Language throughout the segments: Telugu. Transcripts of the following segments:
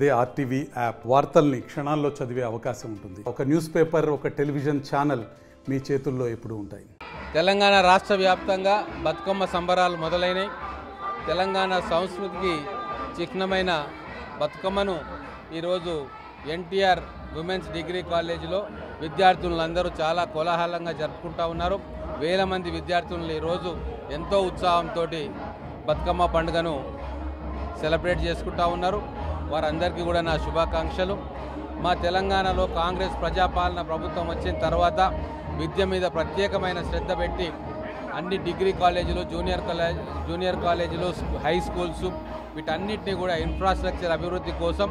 అదే ఆర్టీవీ యాప్ వార్తల్ని క్షణాల్లో చదివే అవకాశం ఉంటుంది. ఒక న్యూస్ పేపర్, ఒక టెలివిజన్ ఛానల్ మీ చేతుల్లో ఎప్పుడూ ఉంటాయి. తెలంగాణ రాష్ట్ర వ్యాప్తంగా బతుకమ్మ సంబరాలు మొదలైనవి. తెలంగాణ సంస్కృతికి చిహ్నమైన బతుకమ్మను ఈరోజు ఎన్టీఆర్ ఉమెన్స్ డిగ్రీ కాలేజీలో విద్యార్థులందరూ చాలా కోలాహలంగా జరుపుకుంటూ ఉన్నారు. వేల మంది విద్యార్థులు ఈరోజు ఎంతో ఉత్సాహంతో బతుకమ్మ పండుగను సెలబ్రేట్ చేసుకుంటూ ఉన్నారు. వారందరికీ కూడా నా శుభాకాంక్షలు. మా తెలంగాణలో కాంగ్రెస్ ప్రజాపాలన ప్రభుత్వం వచ్చిన తర్వాత విద్య మీద ప్రత్యేకమైన శ్రద్ధ పెట్టి అన్ని డిగ్రీ కాలేజీలు, జూనియర్ కాలేజీలు, హై స్కూల్స్ వీటన్నిటినీ కూడా ఇన్ఫ్రాస్ట్రక్చర్ అభివృద్ధి కోసం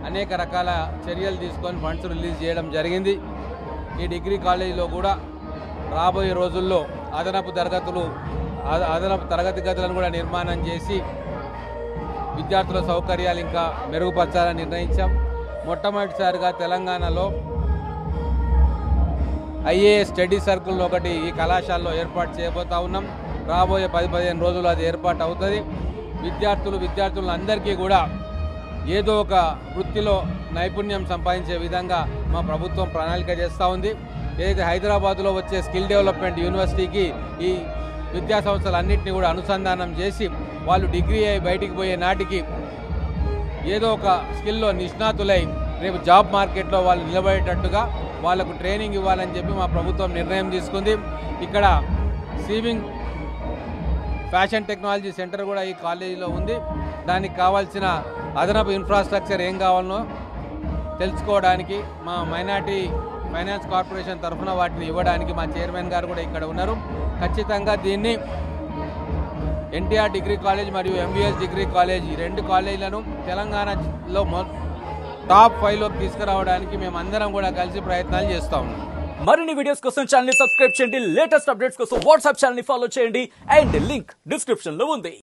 అనేక రకాల చర్యలు తీసుకొని ఫండ్స్ రిలీజ్ చేయడం జరిగింది. ఈ డిగ్రీ కాలేజీలో కూడా రాబోయే రోజుల్లో అదనపు తరగతి గదులను కూడా నిర్మాణం చేసి విద్యార్థుల సౌకర్యాలు ఇంకా మెరుగుపరచాలని నిర్ణయించాం. మొట్టమొదటిసారిగా తెలంగాణలో ఐఏఎస్ స్టడీ సర్కిల్ ఒకటి ఈ కళాశాలలో ఏర్పాటు చేయబోతా ఉన్నాం. రాబోయే 10-15 రోజులు అది ఏర్పాటు అవుతుంది. విద్యార్థులందరికీ కూడా ఏదో ఒక వృత్తిలో నైపుణ్యం సంపాదించే విధంగా మా ప్రభుత్వం ప్రణాళిక చేస్తూ ఉంది. ఏదైతే హైదరాబాద్లో వచ్చే స్కిల్ డెవలప్మెంట్ యూనివర్సిటీకి ఈ విద్యా సంస్థలన్నింటినీ కూడా అనుసంధానం చేసి వాళ్ళు డిగ్రీ అయి బయటికి పోయే నాటికి ఏదో ఒక స్కిల్లో నిష్ణాతులై రేపు జాబ్ మార్కెట్లో వాళ్ళు నిలబడేటట్టుగా వాళ్ళకు ట్రైనింగ్ ఇవ్వాలని చెప్పి మా ప్రభుత్వం నిర్ణయం తీసుకుంది. ఇక్కడ సీవింగ్ ఫ్యాషన్ టెక్నాలజీ సెంటర్ కూడా ఈ కాలేజీలో ఉంది. దానికి కావాల్సిన అదనపు ఇన్ఫ్రాస్ట్రక్చర్ ఏం కావాలనో తెలుసుకోవడానికి మా మైనార్టీ ఫైనాన్స్ కార్పొరేషన్ తరఫున వాటిని ఇవ్వడానికి మా చైర్మన్ గారు కూడా ఇక్కడ ఉన్నారు. ఖచ్చితంగా దీన్ని ఎన్టీఆర్ డిగ్రీ కాలేజ్ మరియు ఎంబీఎస్ డిగ్రీ కాలేజ్ ఈ రెండు కాలేజీలను తెలంగాణలో టాప్ 5లోకి తీసుకురావడానికి మేమందరం కూడా కలిసి ప్రయత్నాలు చేస్తూ ఉన్నాం. మరిన్ని వీడియోస్ కోసం ఛానల్ ని సబ్స్క్రైబ్ చేయండి. లేటెస్ట్ అప్డేట్స్ కోసం వాట్సాప్ ఛానల్ ని ఫాలో చేయండి. అండ్ లింక్ డిస్క్రిప్షన్ లో ఉంది.